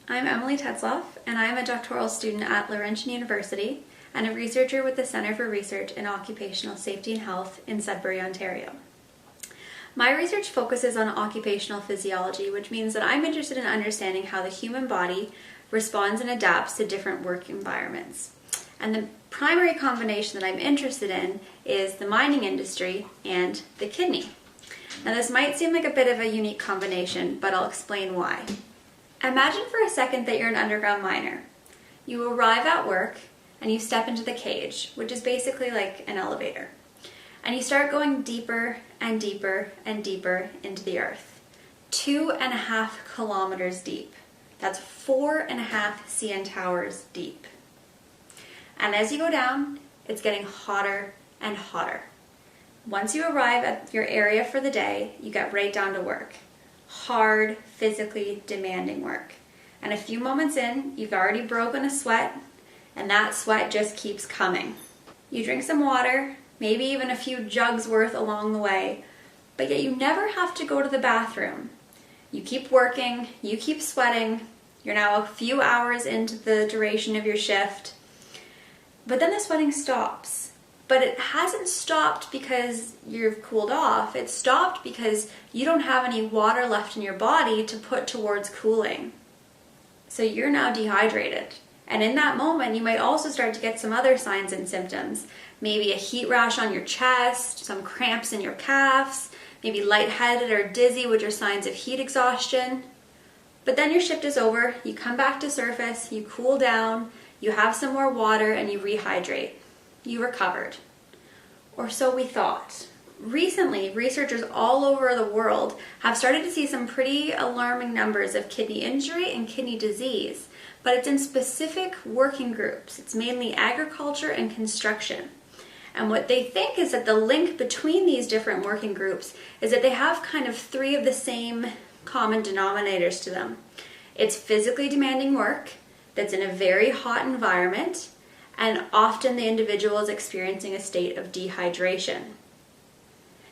I'm Emily Tetzlaff, and I am a doctoral student at Laurentian University and a researcher with the Centre for Research in Occupational Safety and Health in Sudbury, Ontario. My research focuses on occupational physiology, which means that I'm interested in understanding how the human body responds and adapts to different work environments. And the primary combination that I'm interested in is the mining industry and the kidney. Now, this might seem like a bit of a unique combination, but I'll explain why. Imagine for a second that you're an underground miner. You arrive at work and you step into the cage, which is basically like an elevator. And you start going deeper and deeper and deeper into the earth. 2.5 kilometers deep. That's 4.5 CN towers deep. And as you go down, it's getting hotter and hotter. Once you arrive at your area for the day, you get right down to work. Hard, physically demanding work. And a few moments in, you've already broken a sweat, and that sweat just keeps coming. You drink some water, maybe even a few jugs worth along the way, but yet you never have to go to the bathroom. You keep working, you keep sweating, you're now a few hours into the duration of your shift, but then the sweating stops. But it hasn't stopped because you've cooled off. It stopped because you don't have any water left in your body to put towards cooling. So you're now dehydrated. And in that moment, you might also start to get some other signs and symptoms. Maybe a heat rash on your chest, some cramps in your calves, maybe lightheaded or dizzy, which are signs of heat exhaustion. But then your shift is over, you come back to surface, you cool down, you have some more water, and you rehydrate. You recovered. Or so we thought. Recently, researchers all over the world have started to see some pretty alarming numbers of kidney injury and kidney disease, but it's in specific working groups. It's mainly agriculture and construction. And what they think is that the link between these different working groups is that they have kind of three of the same common denominators to them. It's physically demanding work that's in a very hot environment, and often the individual is experiencing a state of dehydration.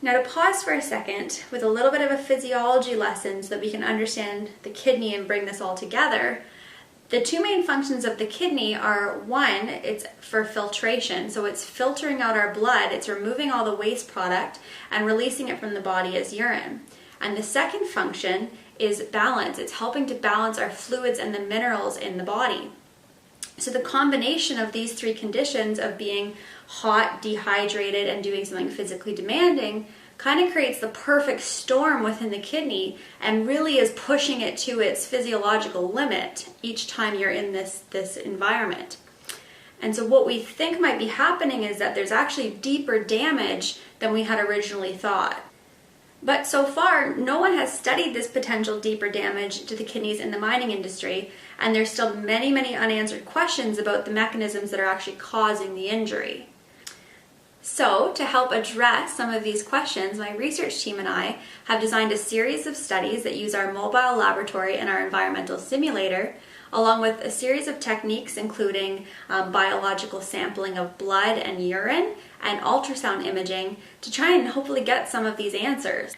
Now, to pause for a second with a little bit of a physiology lesson so that we can understand the kidney and bring this all together, the two main functions of the kidney are, one, it's for filtration, so it's filtering out our blood, it's removing all the waste product and releasing it from the body as urine. And the second function is balance, it's helping to balance our fluids and the minerals in the body. So the combination of these three conditions of being hot, dehydrated, and doing something physically demanding kind of creates the perfect storm within the kidney and really is pushing it to its physiological limit each time you're in this environment. And so what we think might be happening is that there's actually deeper damage than we had originally thought. But so far, no one has studied this potential deeper damage to the kidneys in the mining industry, and there's still many, many unanswered questions about the mechanisms that are actually causing the injury. So, to help address some of these questions, my research team and I have designed a series of studies that use our mobile laboratory and our environmental simulator, along with a series of techniques including biological sampling of blood and urine and ultrasound imaging to try and hopefully get some of these answers.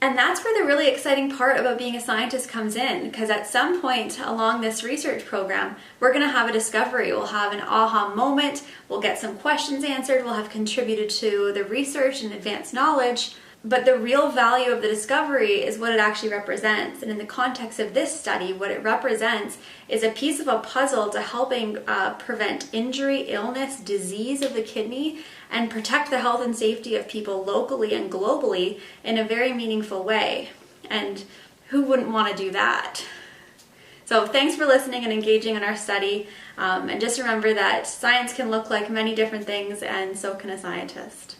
And that's where the really exciting part about being a scientist comes in, because at some point along this research program, we're going to have a discovery. We'll have an aha moment, we'll get some questions answered, we'll have contributed to the research and advanced knowledge. But the real value of the discovery is what it actually represents. And in the context of this study, what it represents is a piece of a puzzle to helping prevent injury, illness, disease of the kidney, and protect the health and safety of people locally and globally in a very meaningful way. And who wouldn't want to do that? So thanks for listening and engaging in our study. And just remember that science can look like many different things, and so can a scientist.